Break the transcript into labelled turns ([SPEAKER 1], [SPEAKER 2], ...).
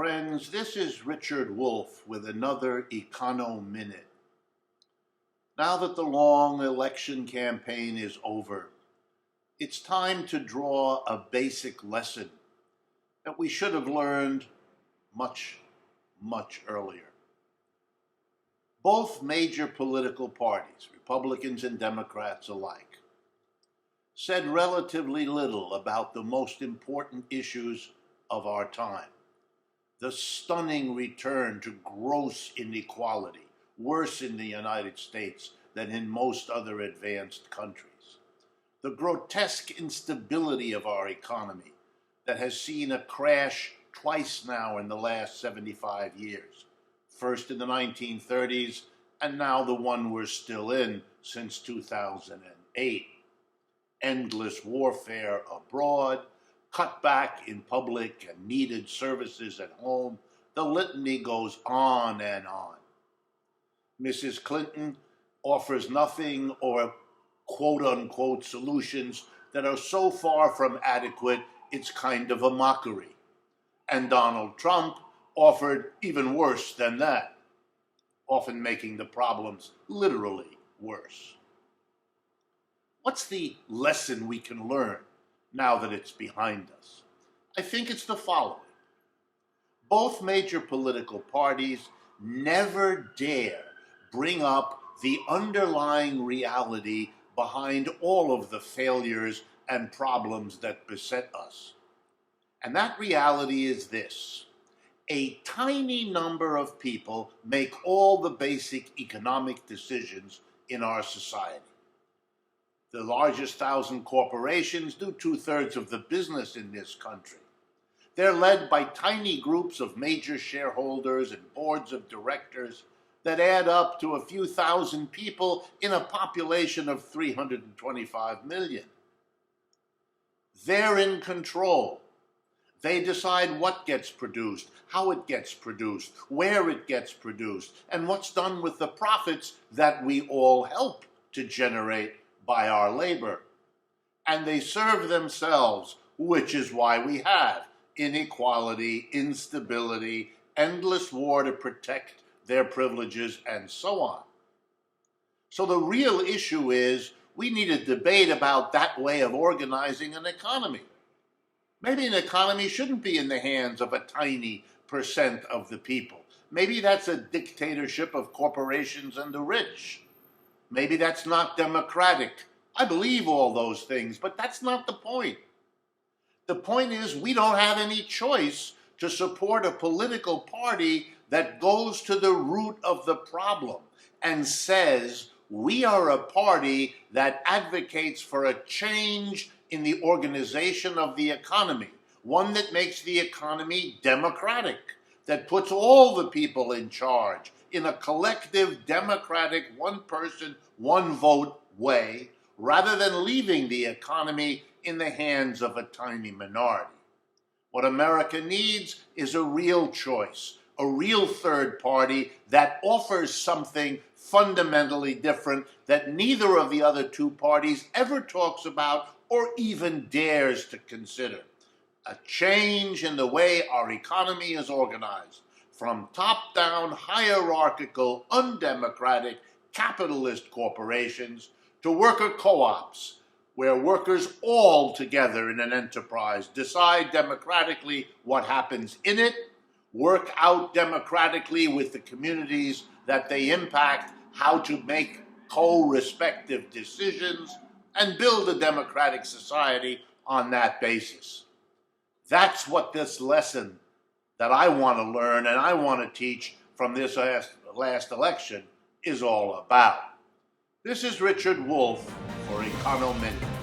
[SPEAKER 1] Friends, this is Richard Wolff with another EconoMinute. Now that the long election campaign is over, it's time to draw a basic lesson that we should have learned much earlier. Both major political parties, Republicans and Democrats alike, said relatively little about the most important issues of our time. The stunning return to gross inequality, worse in the United States than in most other advanced countries. The grotesque instability of our economy that has seen a crash twice now in the last 75 years. First in the 1930s, and now the one we're still in since 2008. Endless warfare abroad, cutback in public and needed services at home. The litany goes on and on. Mrs. Clinton offers nothing or quote-unquote solutions that are so far from adequate, it's kind of a mockery. And Donald Trump offered even worse than that, often making the problems literally worse. What's the lesson we can learn now that it's behind us? I think it's the following. Both major political parties never dare bring up the underlying reality behind all of the failures and problems that beset us. And that reality is this: a tiny number of people make all the basic economic decisions in our society. The largest 1,000 corporations do 2/3 of the business in this country. They're led by tiny groups of major shareholders and boards of directors that add up to a few thousand people in a population of 325 million. They're in control. They decide what gets produced, how it gets produced, where it gets produced, and what's done with the profits that we all help to generate by our labor. And they serve themselves, which is why we have inequality, instability, endless war to protect their privileges, and so on. So the real issue is we need a debate about that way of organizing an economy. Maybe an economy shouldn't be in the hands of a tiny percent of the people. Maybe that's a dictatorship of corporations and the rich. Maybe that's not democratic. I believe all those things, but that's not the point. The point is we don't have any choice to support a political party that goes to the root of the problem and says we are a party that advocates for a change in the organization of the economy, one that makes the economy democratic, that puts all the people in charge in a collective, democratic, one person, one vote way, rather than leaving the economy in the hands of a tiny minority. What America needs is a real choice, a real third party that offers something fundamentally different that neither of the other two parties ever talks about or even dares to consider. A change in the way our economy is organized, from top-down, hierarchical, undemocratic, capitalist corporations to worker co-ops, where workers all together in an enterprise decide democratically what happens in it, work out democratically with the communities that they impact how to make co-respective decisions, and build a democratic society on that basis. That's what this lesson that I want to learn and I want to teach from this last election is all about. This is Richard Wolff for EconoMinute.